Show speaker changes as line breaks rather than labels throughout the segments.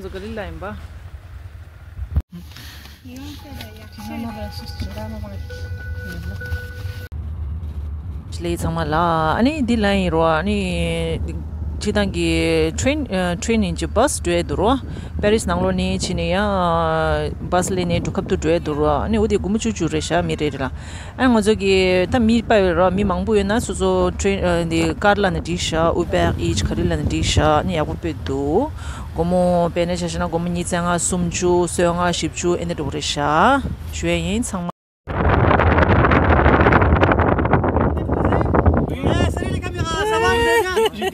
저 그릴라 임바. Slay sama la ani dilai ro ani chidangi train in bus dwe duro Paris nanglo ni chineya bus le ne dukap tu dwe duro ani odi gumuchu juresha mirela an ngojogi ta mi pa ro mi mangbu yena suzo train ni carla na disha Uber Eats kharila na disha ni yago pedu como bene chashna como ni tsanga sumju soyanga shipju ene doresha jueyin sang.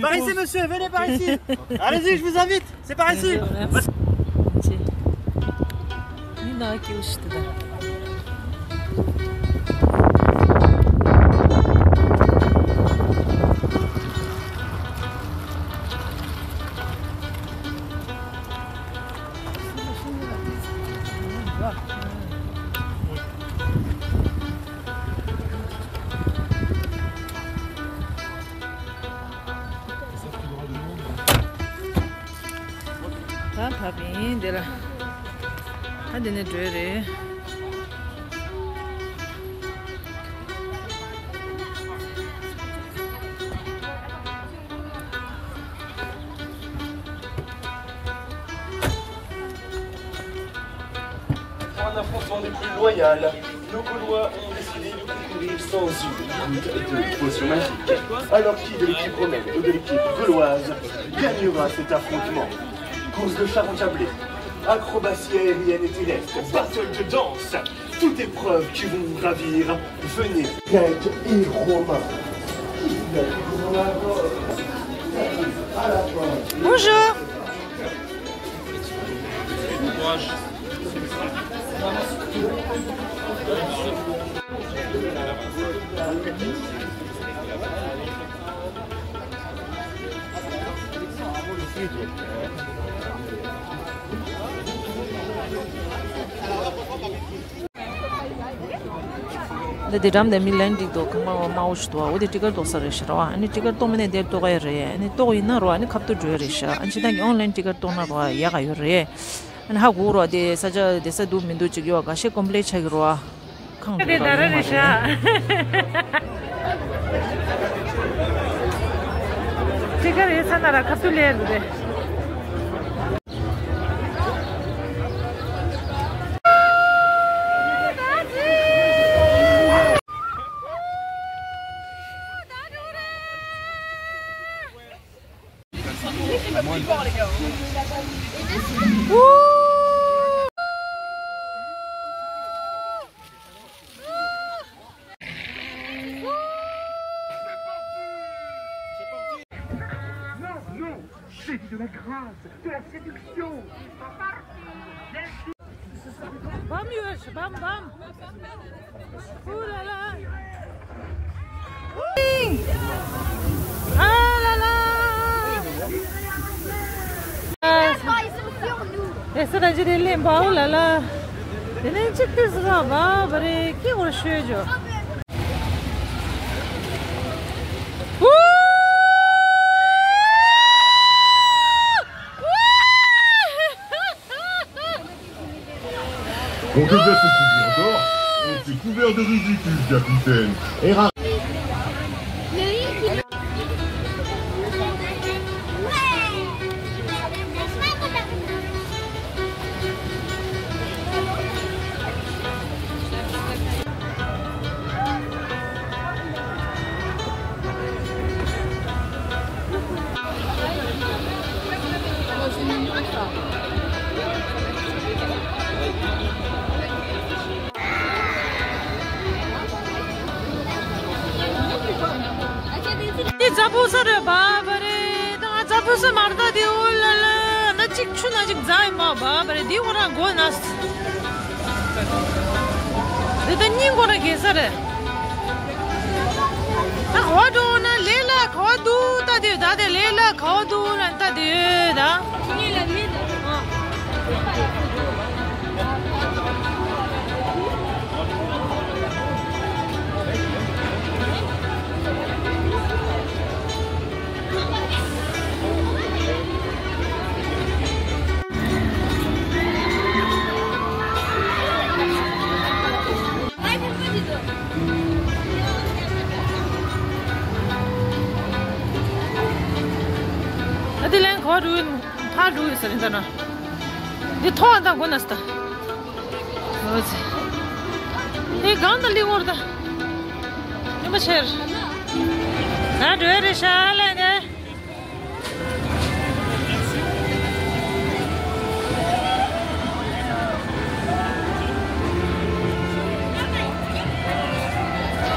Par ici, monsieur, venez par ici. Allez-y, je vous invite. C'est par ici.
Nina ki ushtuda. Papin dela hadene dure
Pour un affrontement des plus loyales, nos Gaulois ont décidé de concourir sans une goutte de potion magique. Alors qui de l'équipe romaine ou de l'équipe gauloise gagnera cet affrontement? Course de char encablé, acrobatie aérienne et terrestre, battle de danse, toutes épreuves qui vont vous ravir. Venez, Grecs et Romains.
Bonjour. The dam the milandi do kama maush to odi ticket do sarishra ani ticket to mene del to gaire ani to ina ro ani kapto joirisha ani dang online ticket to na ro ya ga yore ani ha guro de saja de sa du mindu chigyo ga she complete chagro khang de dararisha ticket esa na ra kapto le de
C'est de la grâce, de la séduction.
Bam yush, bam bam. Ouh là là. Ah là là. Essa da direle mbao là là. Dene chikte sra ba bare ki uğraşıyor?
On devait se couvrir d'or, on s'est couvert de ridicule, capitaine.
Zabusare babare da zabusa marda di ulala na chikchuna jik zai ma babare di ora go nas de ningora gesare ta khodu na lela khodu ta de da de lela khodu na ta de da ni la mida 파루 있으니까 이 토한다 고났다 뭐지 이 간달리 워다 이거 셔 나 되레 샬레네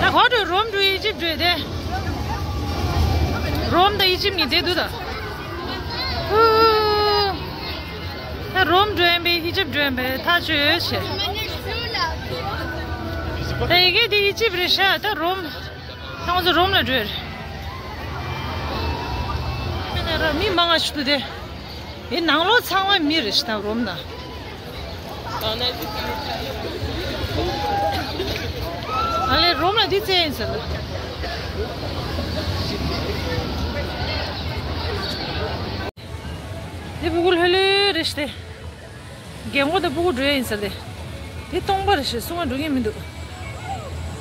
나 거기 롬도 이집트에 돼 롬도 이집니 돼도다 Rome dream be Egypt dream be ta chue che Ege di Egypt resha ta Rome ta zo Rome la dwer Mena mi manga shtu de e nanglo changwa mi resh ta Rome na Ale Rome la di chen sa De bugul hele işte. Gemo da bugul duya insade. De tongbar işte sunga duya mindu.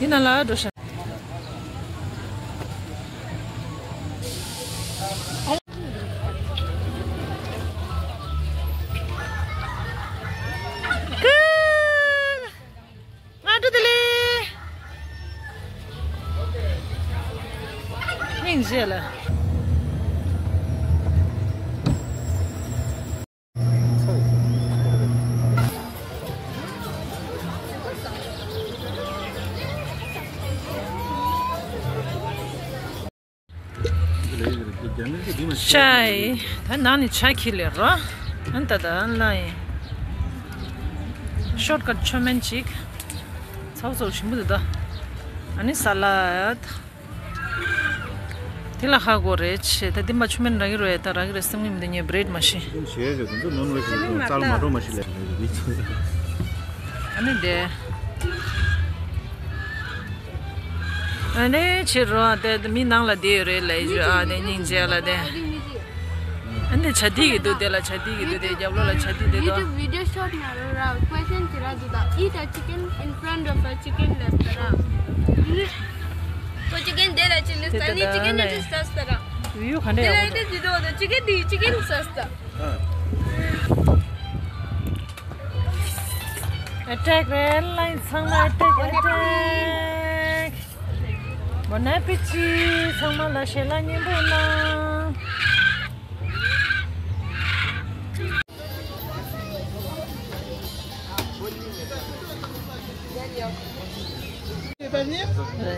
Dina la dosha. Adu dile. Ninjela. Chai, nani chai killer, anta da online. Shortcut chomenchik. Sauso shimbu da. Ani salad. Tila khagorech, ta dimba chomen ragi ro eta ragi restam mi mdenya bread mashi.
Shege do non vek sal maro mashi le.
Ani de. Ani chiro de mi nang la de re le ju a de ning je la de. Ande chadi gi do de la chadi gi do de jablo la chadi de do.
Video shot na question chira do da eat a chicken in front of a chicken restaurant. So chicken de la chicken is sasta.
View khande
De
ya.
la de do the chicken sasta.
Attack red line sangma attack. Bon appétit sangma la shela ni bona.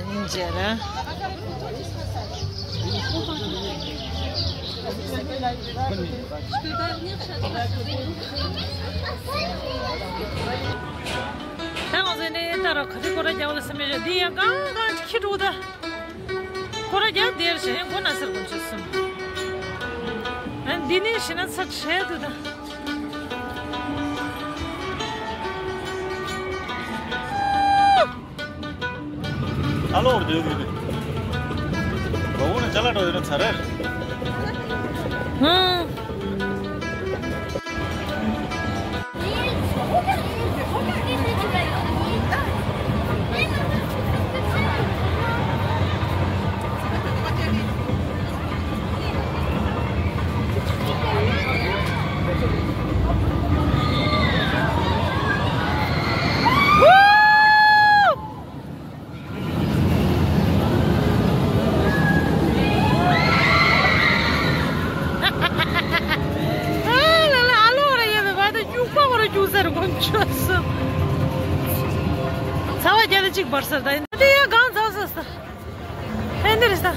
Ninjala. 당연히 따라 그리 거라자고 했으면 뒤에 강강 키로다. 거라자 될시 고나서 건쳤음. 난 디니 신은 삭셰도다.
Allo orada yok dedi. Bavunu chala do dedim sarar.
Sava gelecek barsada. Hadi ya gan zavsasta. Enderista.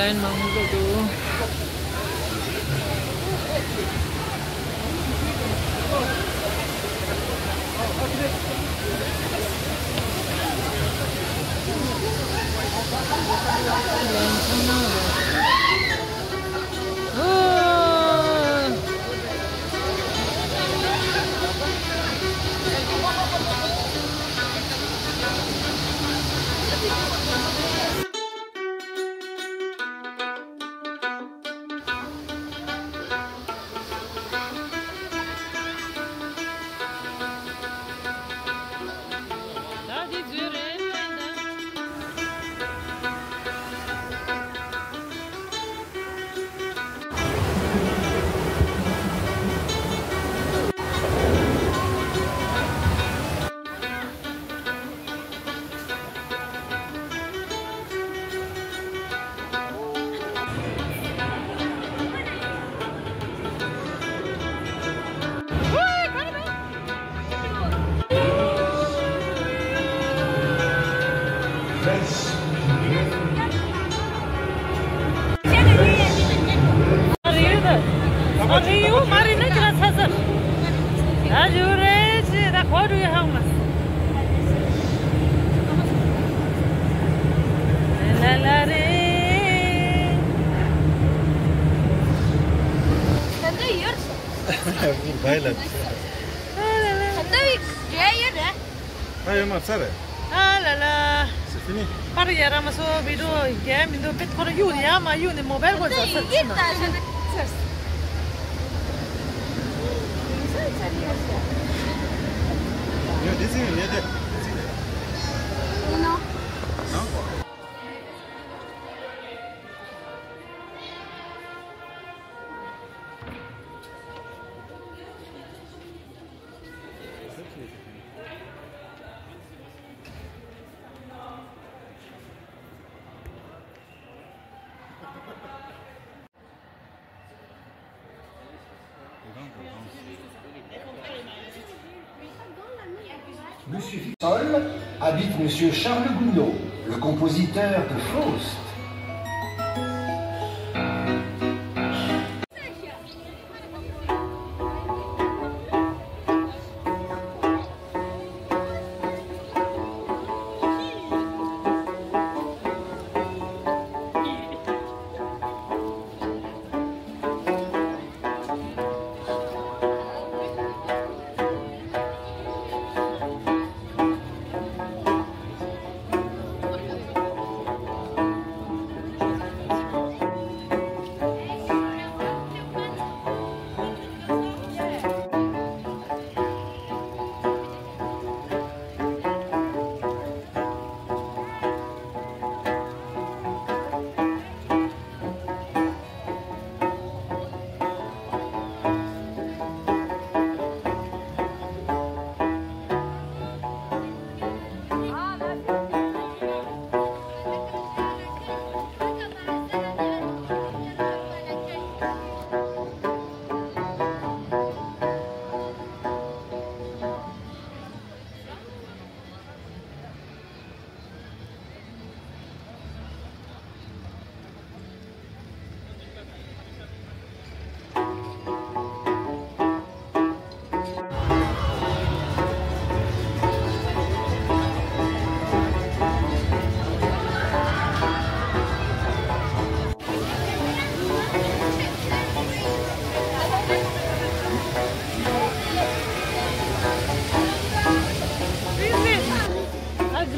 line mangulo do. Ariu marina kira sasar. Ajure si da khodu ya hamas. La la re.
Tanda yurs.
Baila.
Tanda jaya da.
Ayo ma sare.
Ah la la.
C'est fini.
Pare yara maso video game indo pet kora yuni ya ma yuni mobile ko sasar.
Yo di sini lihat deh.
No.
No?
Monsieur Sol habite Monsieur Charles Gounod, le compositeur de Faust.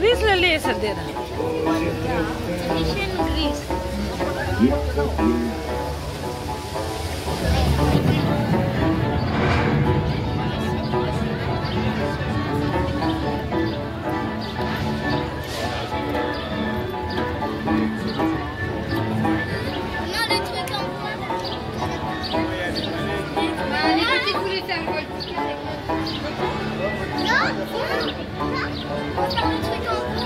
Greece le le sar de da.
Mission Greece. Non, le truc en bois. Les petits poulets, c'est un vol. Non, on va faire le truc en bois.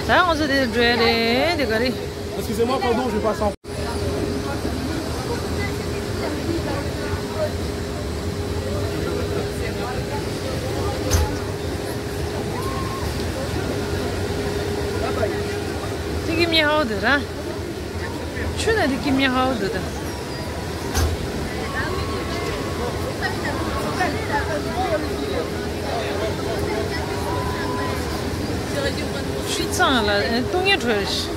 Ça, on se dit des gars.
Excusez-moi, pardon, je passe en.
튀김이 하우드라. 추나 느낌이 하우드다. 쉬짱了，东野ထွက်是。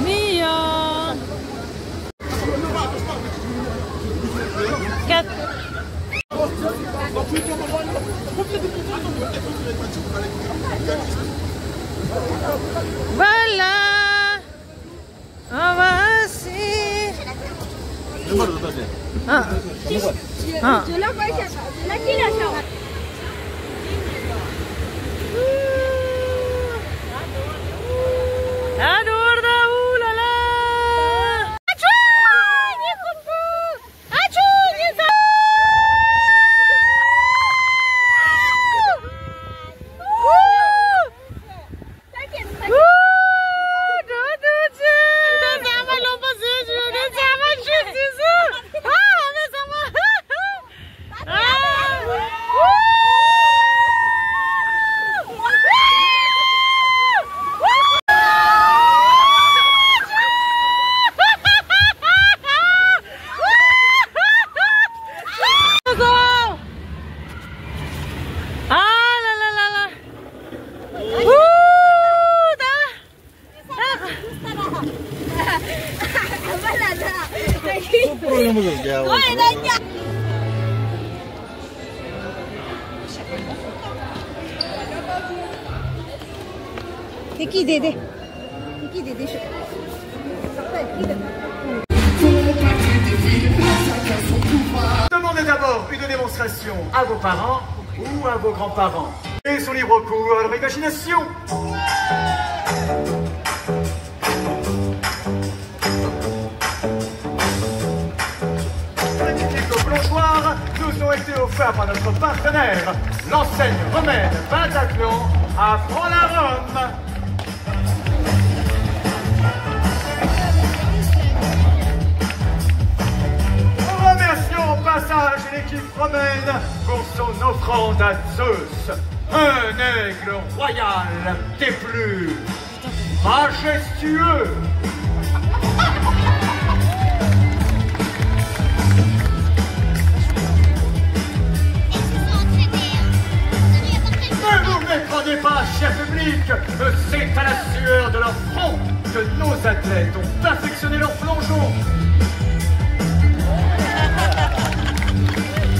你呀。Cat. Voilà. Voici. Ah. Adore da oulala. Achou, ni kupu. Achou, ni sa.
Demandez d'abord une démonstration à vos parents ou à vos grands-parents. Et son libre cours à leur imagination. Nos plongeoirs nous ont été offerts par notre partenaire, l'enseigne romaine Bataclan à Franc-la-Rome. Remercions au passage l'équipe romaine pour son offrande à Zeus, un aigle royal des plus majestueux. Ne vous méprenez pas, cher public, c'est à la sueur de leur front que nos athlètes ont perfectionné leur plongeon.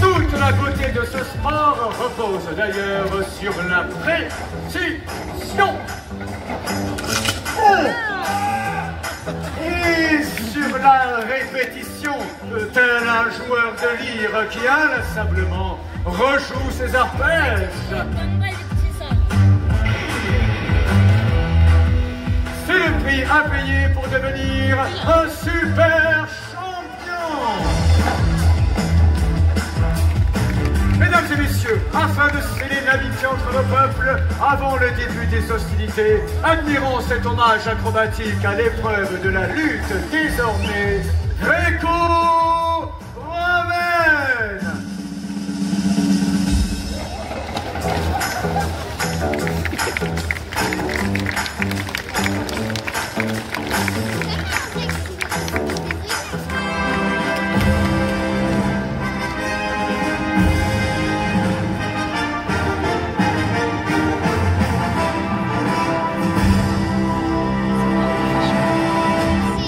Toute la beauté de ce sport repose d'ailleurs sur la précision. Et sur la répétition, tel un joueur de lyre qui inlassablement rejoue ses arpèges. C'est le prix à payer pour devenir un super champion. Mesdames et messieurs, afin de sceller l'amitié entre nos peuples, avant le début des hostilités, admirons cet hommage acrobatique à l'épreuve de la lutte désormais gréco-romaine.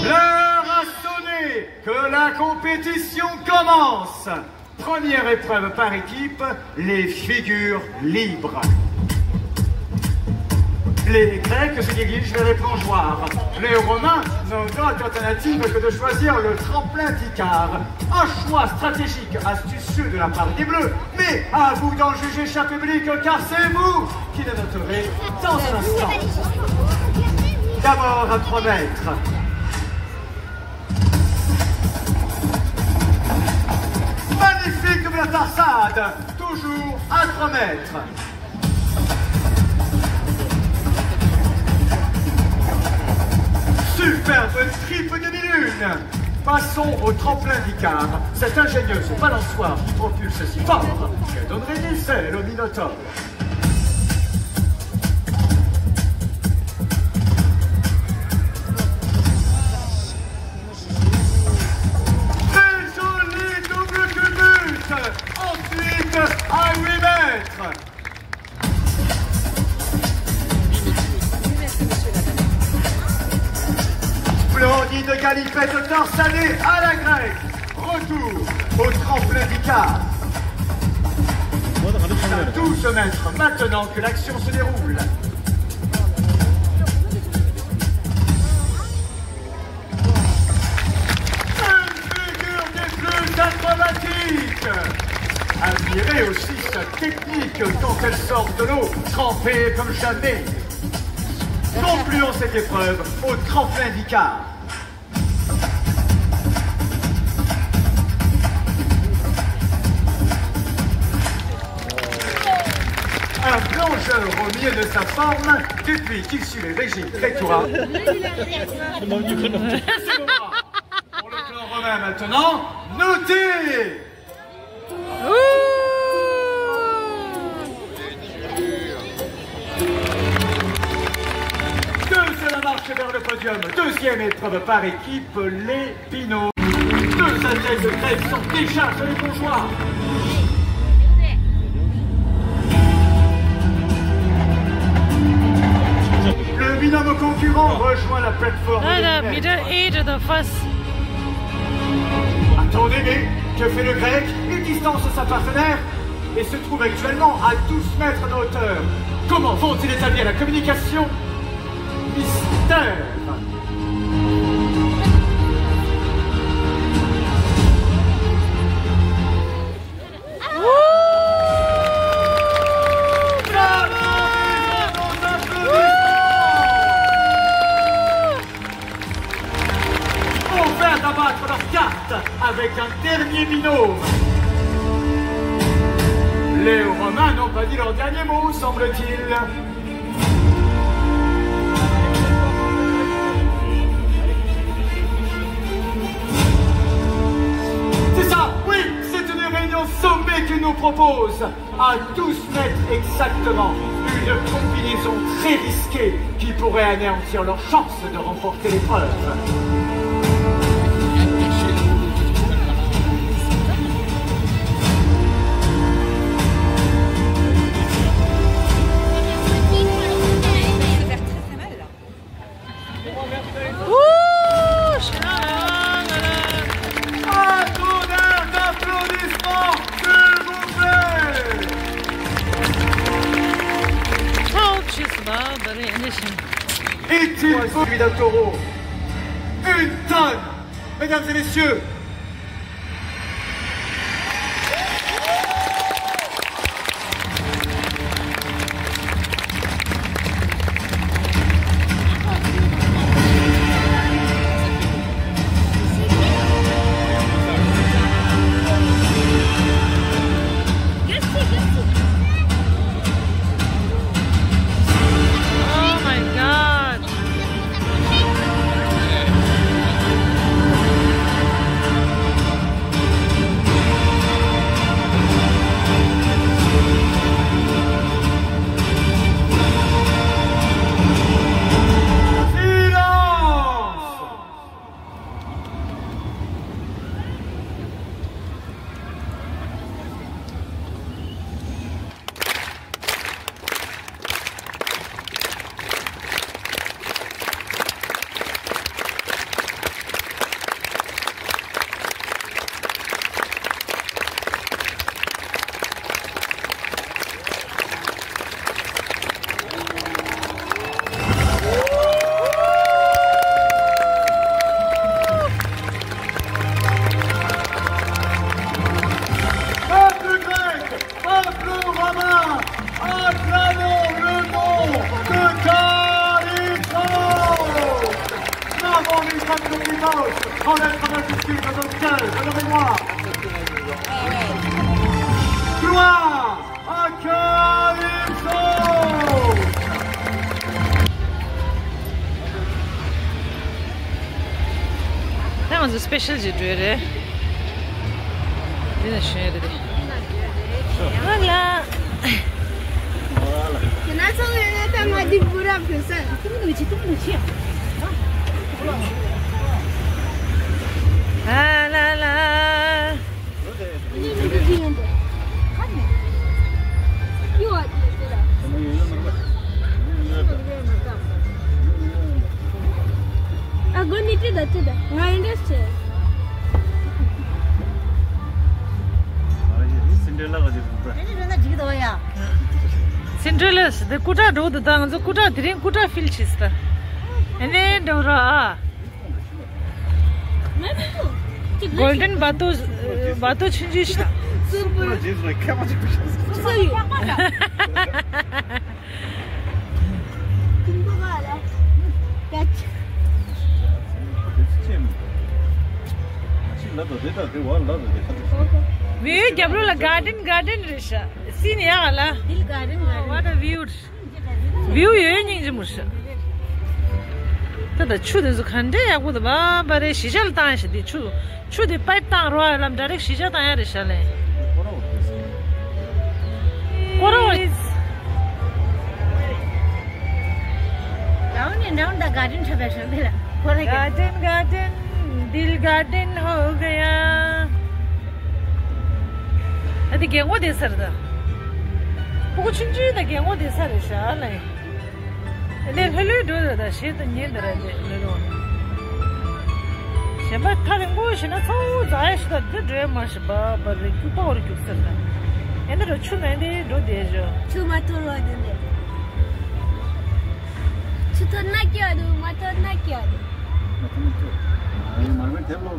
L'heure a sonné, que la compétition commence.
Première épreuve par équipe, les figures libres. Les Grecs se dirigent vers les plongeoires. Les Romains n'ont d'autre alternative que de choisir le tremplin d'Icare. Un choix stratégique astucieux de la part des Bleus, mais à vous d'en juger, cher public, car c'est vous qui le noterez dans un instant. D'abord à 3 mètres. Magnifique comme la tarsade, toujours à 3 mètres. Superbe triple demi-lune. Passons au tremplin d'Icare. Cette ingénieuse balançoire qui propulse si fort qu'elle donnerait des ailes au Minotaure. Très joli double culbute. Ensuite, à 8 mètres. Splendide galipette torsadée à la grecque. Retour au tremplin d'Icare. À 12 mètres maintenant que l'action se déroule. Une figure des plus acrobatiques. Admirez aussi sa technique quand elle sort de l'eau, trempée comme jamais. Concluons cette épreuve au tremplin d'Icare. Un plongeur au milieu de sa forme depuis qu'il suit les régimes grécois. Pour le clan romain maintenant, notez! Deuxième marche vers le podium, deuxième épreuve par équipe, les pinots. 2 athlètes grecs sont déjà sur les plongeoires. Le binôme concurrent rejoint la plateforme. Attendez, mais que fait le grec? Il distance sa partenaire et se trouve actuellement à 12 mètres de hauteur. Comment vont-ils établir la communication? Mystère. Abattre leur carte avec un dernier binôme. Les Romains n'ont pas dit leur dernier mot, semble-t-il. C'est ça, oui, c'est une réunion sommet qu'ils nous proposent. À 12 mètres exactement, une combinaison très risquée qui pourrait anéantir leur chance de remporter l'épreuve. Est-il celui d'un taureau? 1 tonne, mesdames et messieurs. en lettres majuscules comme tel, honorez-moi. Gloire à Calypso.
That was a special jewelry. Didn't share it. Voilà. Ah la la. Cinderella, the kuta do the dance, the kuta drink kuta feel chista. And then Dora golden bato chinjista. We Gabriel garden Risha. See ya, what a view! View you musha. The truth is, Kande with the bar, but she shall dance the true. True the pipe down royal, I'm direct, she shall die. What is
down and down the garden tradition?
Garden, Dil garden, ho gaya. I think what is her? Puchinji the game, what is her? Shall I? And then hello do the shit and yen that I did. She might tell him, bush and I told I should the dream much about, but the two power to send them. And the two men do this.
Too much to ride in it.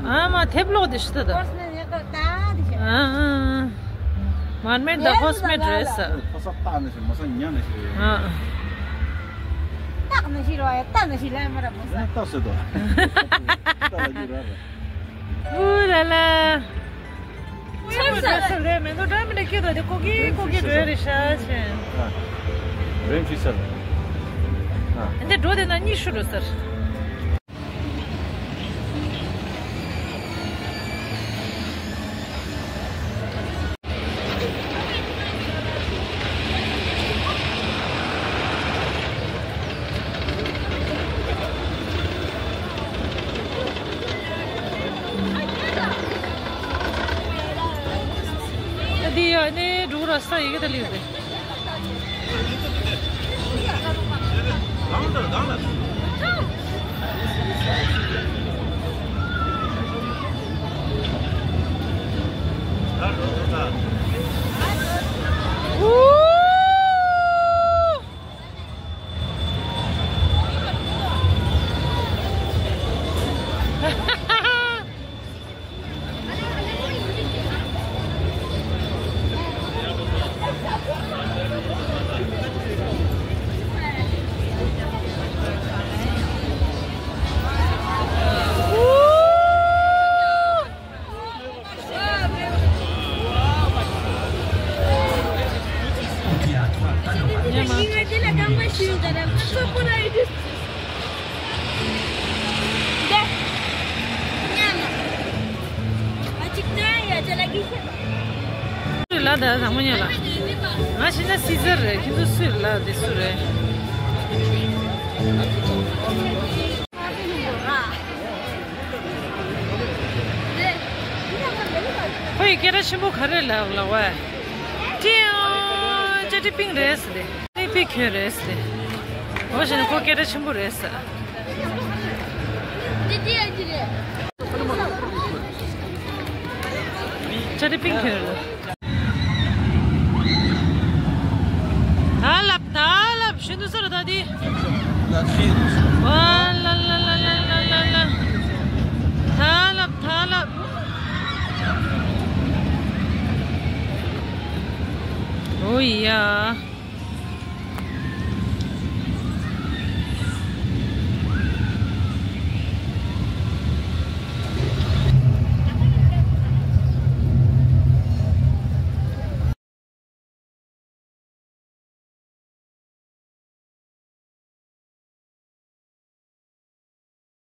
I'm a tableau this to the man made the hospital dresser. Ooh la la. And the door in a niche, sir. The door is the leave. Lada namanya lah. Masihnya Caesar, kita sur lah di sure. Koi kira cembu khare lah lawa. Tiao, jadi ping res deh. Ini ping res deh. Oh, jadi koi kira cembu res. Jadi ping res. Talab, şunu sonra da di. La la la la la la la. Talab. Oh ya.